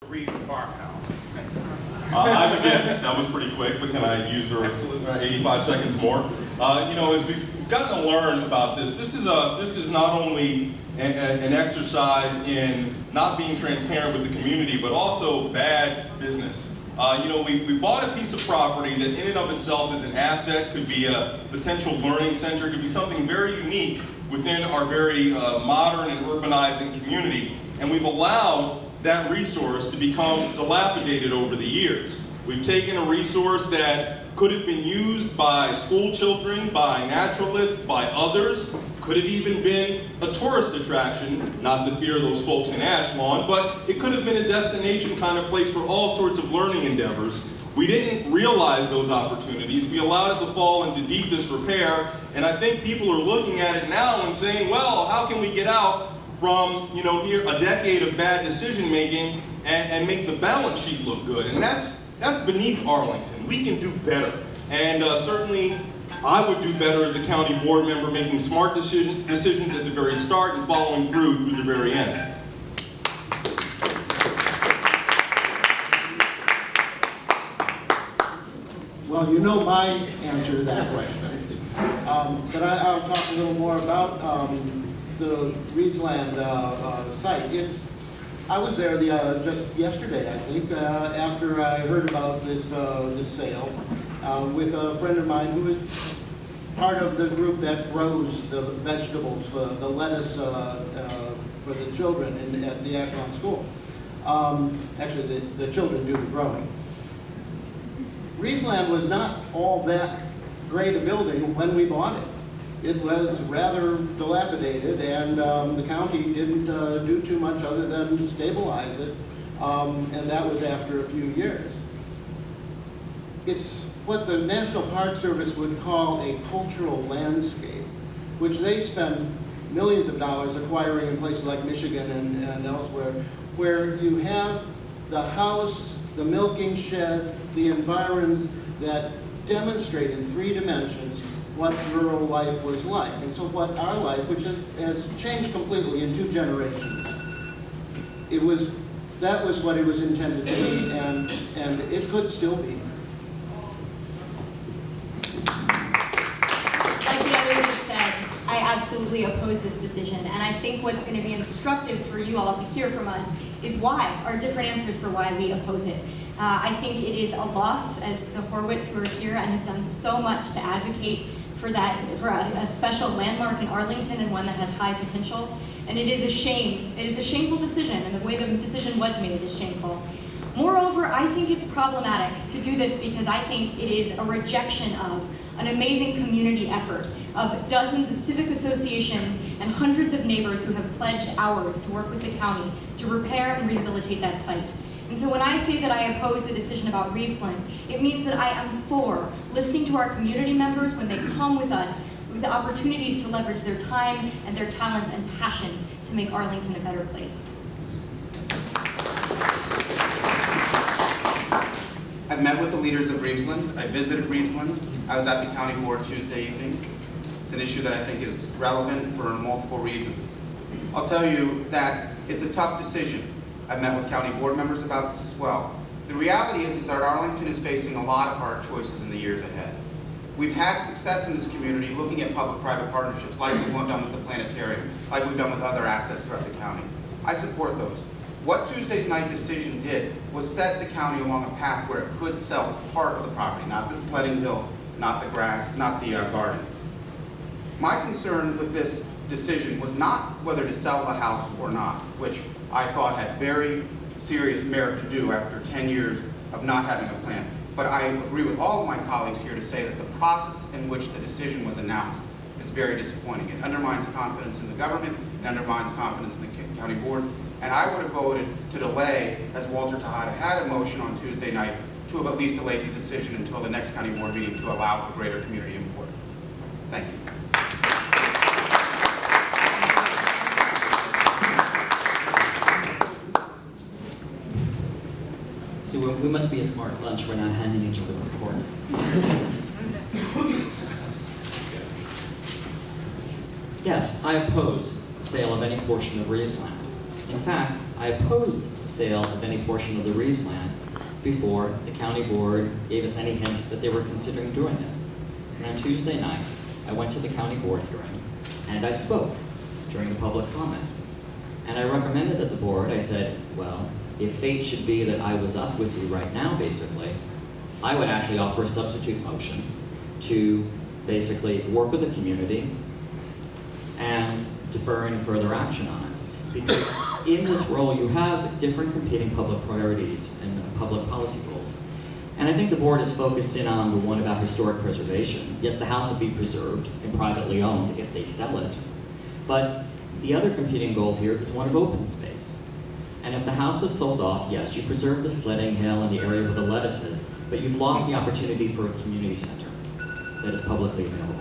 Reeves Farmhouse. I'm against. That was pretty quick, but can I use the 85 seconds more? As we've gotten to learn about this, this is not only an exercise in not being transparent with the community, but also bad business. We bought a piece of property that in and of itself is an asset, could be a potential learning center, could be something very unique within our very modern and urbanizing community. And we've allowed that resource to become dilapidated over the years. We've taken a resource that could have been used by school children, by naturalists, by others, could have even been a tourist attraction, not to fear those folks in Ashland, but it could have been a destination kind of place for all sorts of learning endeavors. We didn't realize those opportunities. We allowed it to fall into deep disrepair, and I think people are looking at it now and saying, well, how can we get out from near a decade of bad decision making and make the balance sheet look good? And that's beneath Arlington. We can do better. And certainly I would do better as a county board member, making smart decisions at the very start and following through the very end. Well, you know my answer to that question. But I'll talk a little more about the Reedsland site. I was there just yesterday, I think, after I heard about this sale, with a friend of mine who is part of the group that grows the vegetables, the lettuce for the children at the Ashland School. Actually, the children do the growing. Reedsland was not all that great a building when we bought it. It was rather dilapidated, and the county didn't do too much other than stabilize it, and that was after a few years. It's what the National Park Service would call a cultural landscape, which they spend millions of dollars acquiring in places like Michigan and elsewhere, where you have the house, the milking shed, the environs that demonstrate in 3 dimensions what rural life was like. And so what our life, which has changed completely in 2 generations, that was what it was intended to be, and it could still be. Like the others have said, I absolutely oppose this decision, and I think what's going to be instructive for you all to hear from us is why, our different answers for why we oppose it. I think it is a loss, as the Horwitz who are here and have done so much to advocate for a special landmark in Arlington, and one that has high potential. And it is a shame. It is a shameful decision, and the way the decision was made is shameful. Moreover, I think it's problematic to do this because I think it is a rejection of an amazing community effort of dozens of civic associations and hundreds of neighbors who have pledged hours to work with the county to repair and rehabilitate that site. And so when I say that I oppose the decision about Reevesland, it means that I am for listening to our community members when they come with us with the opportunities to leverage their time and their talents and passions to make Arlington a better place. I've met with the leaders of Reevesland. I visited Reevesland. I was at the county board Tuesday evening. It's an issue that I think is relevant for multiple reasons. I'll tell you that it's a tough decision. I've met with county board members about this as well. The reality is that Arlington is facing a lot of hard choices in the years ahead. We've had success in this community looking at public-private partnerships like we've done with the planetarium, like we've done with other assets throughout the county. I support those. What Tuesday's night decision did was set the county along a path where it could sell part of the property, not the sledding hill, not the grass, not the gardens. My concern with this decision was not whether to sell the house or not, which I thought had very serious merit to do after 10 years of not having a plan. But I agree with all of my colleagues here to say that the process in which the decision was announced is very disappointing. It undermines confidence in the government, it undermines confidence in the county board, and I would have voted to delay, as Walter Tejada had a motion on Tuesday night, to have at least delayed the decision until the next county board meeting to allow for greater community input. Thank you. See, we must be a smart bunch. We're not handing each other a report. Yes, I oppose the sale of any portion of Reeves land. In fact, I opposed the sale of any portion of the Reeves land before the county board gave us any hint that they were considering doing it. And on Tuesday night, I went to the county board hearing, and I spoke during the public comment. And I recommended that the board, I said, well, if fate should be that I was up with you right now, basically, I would actually offer a substitute motion to basically work with the community and defer any further action on it. Because in this role, you have different competing public priorities and public policy goals. And I think the board is focused in on the one about historic preservation. Yes, the house will be preserved and privately owned if they sell it, but the other competing goal here is one of open space. And if the house is sold off, yes, you preserve the sledding hill and the area where the lettuce is, but you've lost the opportunity for a community center that is publicly available.